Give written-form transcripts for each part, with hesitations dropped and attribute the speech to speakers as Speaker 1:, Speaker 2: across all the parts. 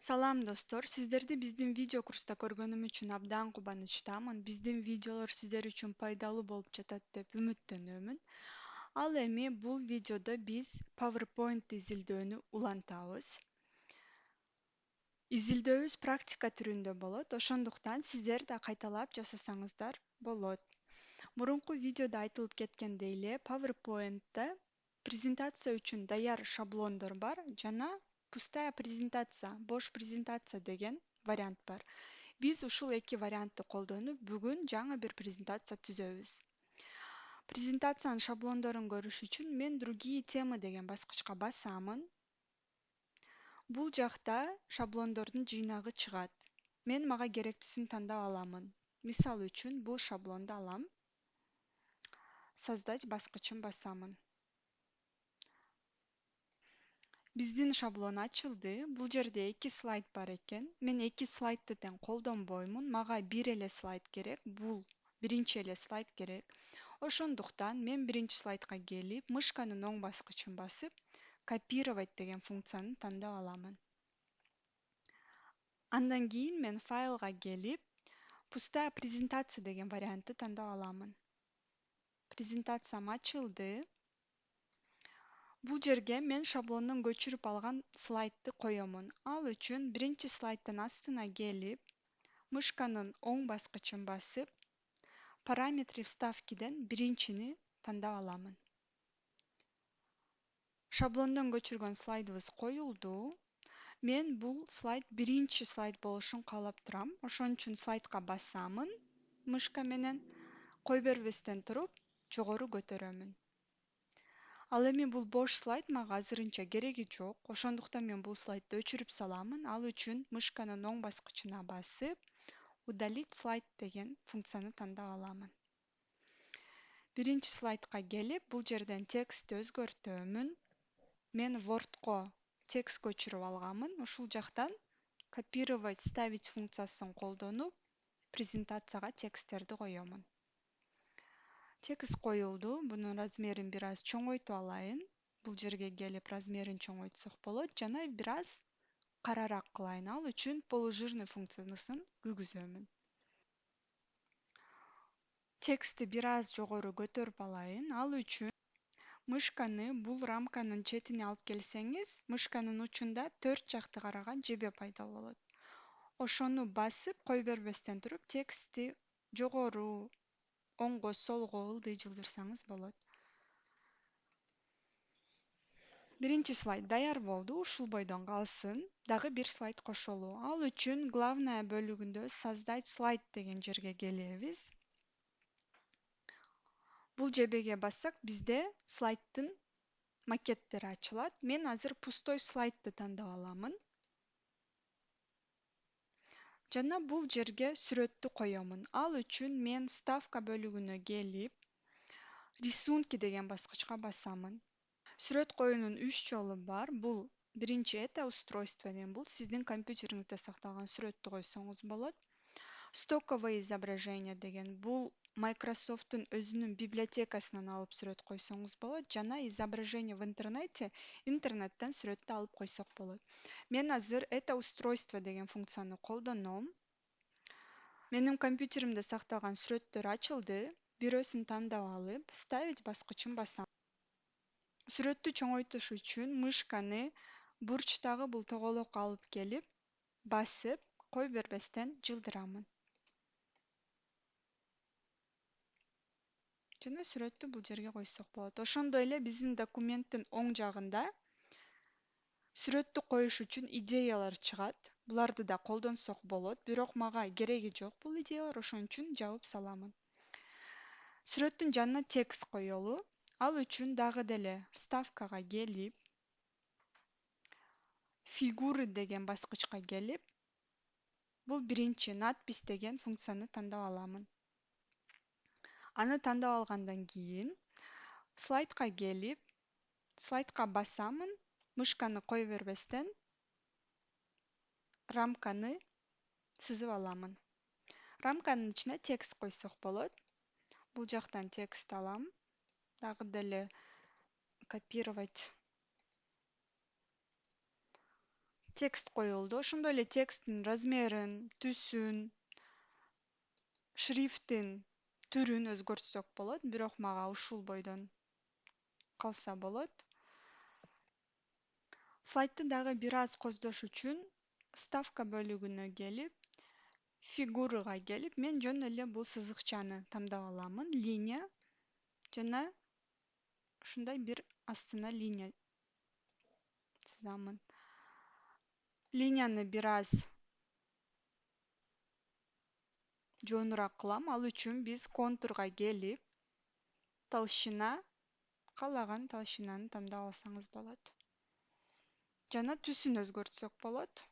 Speaker 1: Салам достор, сиздерди биздин видео курста көргөнүм үчүн абдан кубанычтамын. Биздин видеолор сиздер үчүн пайдалуу болуп жатат деп үмүттөнөмүн. Ал эми бул видеодо биз PowerPoint изилдөөнү улантабыз. Изилдөөбүз практика түрүндө болот, ошондуктан сиздер да кайталап жасасаңыздар болот. Мурунку видеодо айтылып кеткендей эле PowerPoint'та презентация үчүн даяр шаблондор бар жана пустая презентация, бош презентация деген вариант бар. Биз ушул эки вариантты колдонуп, бүгүн жаңы бир презентация түзөбүз. Презентациянын шаблондорун көрүш үчүн мен другие темы деген баскычка басамын. Бул жакта шаблондордун жыйнагы чыгат. Мен мага керектүүсүн тандап аламын. Мисалы үчүн бул шаблонду алам. Создать баскычын басамын. Биздин шаблон ачылды. Бул жерде эки слайд бар экен. Мен эки слайдты тең колдонбоймун. Мага бир эле слайд керек. Бул биринчи эле слайд керек. Ошондуктан мен биринчи слайдка келип, мышканын оң баскычын басып, копировать деген функцияны тандап аламын. Андан кийин мен файлга келип, пустая презентация деген вариантты тандап аламын. Презентациям ачылды. Бул жерге мен шаблондон көчүрүп алган слайдты коёмун. Ал үчүн биринчи слайдтын астына келип, мышканын оң баскычын басып, параметри вставкиден биринчини тандап аламын. Шаблондон көчүргөн слайдыбыз коюлду. Мен бул слайд биринчи слайд болушун каалап турам. Ошон үчүн слайдка басамын. Мышка менен кой бербестен туруп, жогору көтөрөмүн. Ал эми бул бош слайд мага азырынча кереги жок. Ошондуктан мен бул слайдты өчүрүп саламын. Ал үчүн мышканын оң баскычына басып, удалить слайд деген функцияны тандап аламын. Биринчи слайдка келип, бул жерден текстти өзгөртөмүн. Мен Wordко текст көчүрүп алганмын. Ушул жактан копировать, ставить функциясын колдонуп, презентацияга тексттерди коёмун. Текст коюлду. Бунун размерин бир аз чоңойтуп алайын. Бул жерге келип размерин чоңойтсок болот. Жана бир аз карараак кылайын. Ал үчүн полужирный функциясын күйгүзөмүн. Текстти бир аз жогору көтөрүп алайын. Ал үчүн мышканы бул рамканын четине алып келсеңиз, мышканын учунда 4 жакты караган жебе пайда болот. Ошону басып, кой бербестен туруп, текстти жогору, оңго, солго ылдый жылдырсаңыз болот. Биринчи слайд даяр болду. Ушул бойдон калсын. Дагы бир слайд кошолу. Ал үчүн главная бөлүгүндө создать слайд деген жерге келебиз. Бул жебеге бассак, бизде слайдтын макеттери ачылат. Мен азыр пустой слайдты тандап аламын. Жана бул жерге сүрөттү коёмун. Ал үчүн мен вставка бөлүгүнө келип, рисунки деген баскычка басамын. Сүрөт коюунун 3 жолу бар. Бул биринчи это устройство деген бул сиздин компьютериңизде сакталган сүрөттү койсоңуз болот. Стоковое изображение деген бул Microsoft'тун өзүнүн библиотекасынан алып сүрөт койсоңуз болот. Жана изображение в интернеттен сүрөттү алып койсок болот. Мен азыр это устройство деген функцияны колдоном. Менин компьютеримде сакталган сүрөттөр ачылды. Бирөөсүн тандап алып, ставить баскычын басам. Сүрөттү чоңойтуш үчүн мышканы бурчтагы бул тоголокко алып келип, басып, кой бербестен жылдырамын. Жана сүрөттү бул жерге койсок болот. Ошондой эле биздин документтин оң жагында сүрөттү коюш үчүн идеялар чыгат. Буларды да колдонсок болот, бирок мага кереги жок бул идеялар, ошон үчүн жабып саламын. Сүрөттүн жанына текст коелу. Ал үчүн дагы деле вставкага келип, фигуры деген баскычка келип, бул биринчи надпись деген функцияны тандап аламын. Аны тандап алгандан кийин слайдка келип, слайдка басамын, мышканы кой бербестен рамканы сызып аламын. Рамканын ичине текст койсок болот. Бул жактан текст алам. Дагы деле копировать текст коюлду. Ошондой эле тексттин размерин, түсүн, шрифтин түрүн өзгөртсөк болот, бирок мага ушул бойдон калса болот. Слайдты дагы бир аз коздош үчүн вставка бөлүгүнө келип, фигурага келип, мен жөн эле бул сызыкчаны тандап аламын, линия жана ушундай бир астына линия сызамын. Линияны бир аз жоонураак кылам. Ал үчүн биз контурга келип, толщина, каалаган толщинаны тандап алсаңыз болот. Жана түсүн өзгөртсөк болот.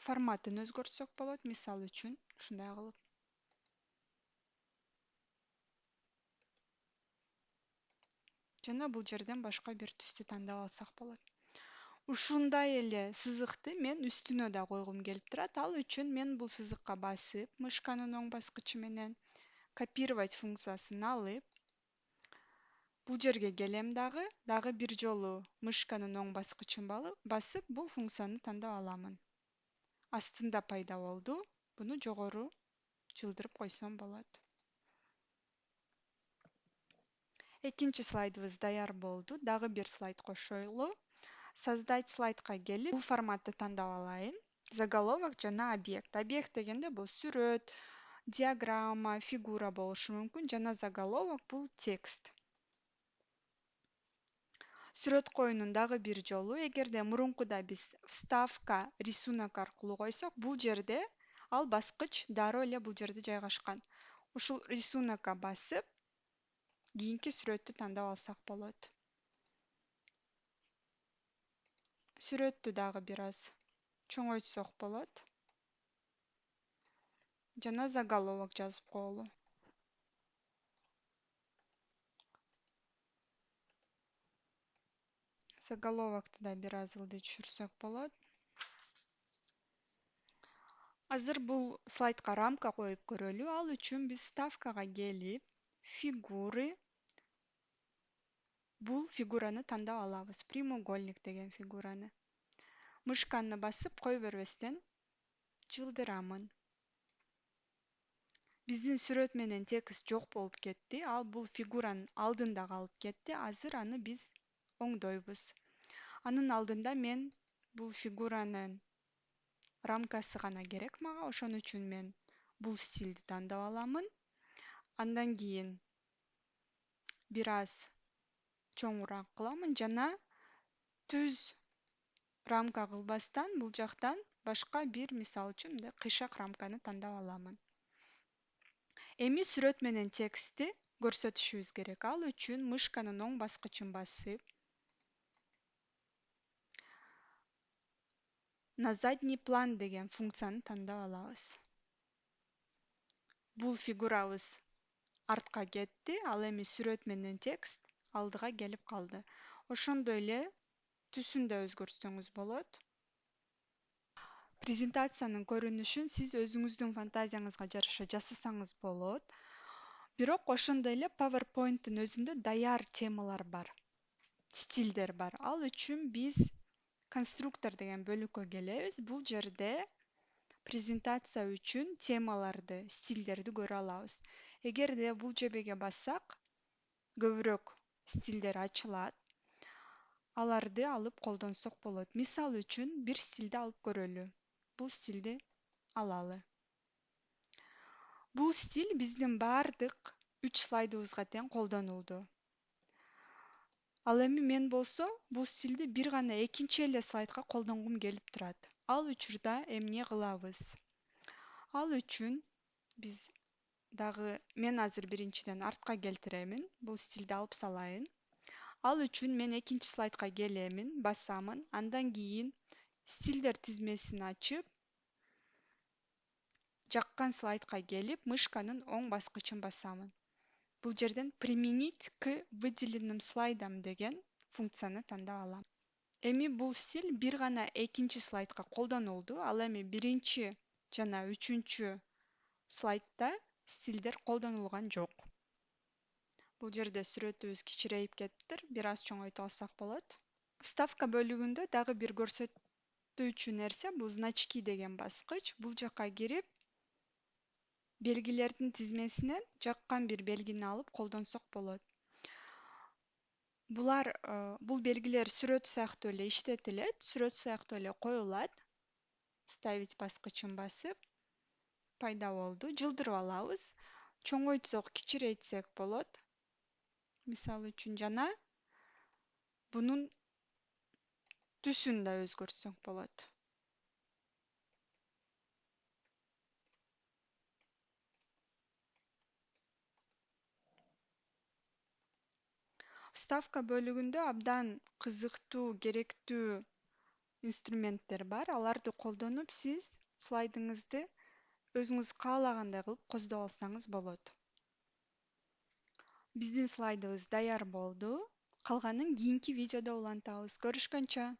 Speaker 1: Форматын өзгөртсөк болот, мисал үчүн, ушундай кылып. Жана бул жерден башка бир түстү тандап алсак болот. Ушундай эле сызыкты мен үстүнө да койгум келип турат. Ал үчүн мен бул сызыкка басып, мышканын оң баскычы менен копировать функциясын алып, бул жерге келем дагы бир жолу мышканын оң баскычын басып, бул функцияны тандап аламын. Астында пайда болду. Буну жогору жылдырып койсом болот. Экинчи слайдыбыз даяр болду. Дагы бир слайд кошойлу. Создать слайдка келип, бул форматты тандап алайын. Заголовок жана объект. Объект дегенде бул сүрөт, диаграмма, фигура болушу мүмкүн. Жана заголовок бул текст. Сүрөт коюунун дагы бир жолу, эгерде мурункуда биз вставка, рисунок аркылуу койсок, бул жерде ал баскыч дароо эле бул жерде жайгашкан. Ушул рисунокко басып, кийинки сүрөттү тандап алсак болот. Сүрөттү дагы бир аз чоңойтсок болот. Жана заголовок жазып коелу. Заголовокту да бир аз ылдый түшүрсөк болот. Азыр бул слайдка рамка коюп көрөлү. Ал үчүн биз вставкага келип, фигуры, бул фигураны тандап алабыз. Прямоугольник деген фигураны. Мышканы басып кое бербестен жылдырамын. Биздин сүрөт менен текст жок болуп кетти. Ал бул фигуранын алдында калып кетти. Азыр аны биз оңдойбуз. Анын алдында мен бул фигуранын рамкасы гана керек мага. Ошон үчүн мен бул стилди тандап аламын. Андан кийин бир аз чоңураак кыламын жана түз рамка кылбастан бул жактан башка бир, мисал үчүн, мындай кыйшак рамканы тандап аламын. Эми сүрөт менен текстти көрсөтүшүбүз керек. Ал үчүн мышканын оң баскычын басып, на задний план деген функцияны тандап алабыз. Бул фигурабыз артка кетти, ал эми сүрөт менен текст алдыга келип калды. Ошондой эле түсүн да өзгөртсөңүз болот. Презентациянын көрүнүшүн сиз өзүңүздүн фантазияңызга жараша жасасаңыз болот. Бирок ошондой эле PowerPoint'тын өзүндө даяр темалар бар, стилдер бар. Ал үчүн биз конструктор деген бөлүккө келебиз. Бул жерде презентация үчүн темаларды, стилдерди көрө алабыз. Эгерде бул жебеге бассак, көбүрөөк стилдер ачылат. Аларды алып колдонсок болот. Мисал үчүн бир стилди алып көрөлү. Бул стилди алалы. Бул стиль биздин бардык 3 слайдыбызга тең колдонулду. Ал эми мен болсо бул стилди бир гана экинчи эле слайдка колдонгум келип турат. Ал учурда эмне кылабыз? Ал үчүн биз дагы мен азыр биринчиден артка келтиремин. Бул стилди алып салайын. Ал үчүн мен экинчи слайдка келемин, басамын, андан кийин стилдер тизмесин ачып, жаккан слайдка келип, мышканын оң баскычын басамын. Бул жерден применить к выделенным слайдам деген функцияны тандап алам. Эми бул стиль бир гана экинчи слайдка колдонулду. Ал эми биринчи жана үчүнчү слайдда стилдер колдонулган жок. Бул жерде сүрөтүбүз кичирейип кетиптир. Бир аз чоңойтуп алсак болот. Вставка бөлүгүндө дагы бир көрсөтүүчү нерсе бул значки деген баскыч. Бул жакка кирип, белгилердин тизмесинен жаккан бир белгини алып колдонсок болот. Бул белгилер сүрөт сыяктуу эле иштетилет, сүрөт сыяктуу эле коюлат. Ставить баскычын басып, пайда болду. Жылдырып алабыз. Чоңойтсок, кичирейтсек болот. Мисалы үчүн жана бунун түсүн да өзгөртсөк болот. Вставка бөлүгүндө абдан кызыктуу, керектүү инструменттер бар. Аларды колдонуп, сиз слайдыңызды өзүңүз каалагандай кылып коздоп алсаңыз болот. Биздин слайдыбыз даяр болду. Калганын кийинки видеодо улантабыз. Көрүшкөнчө.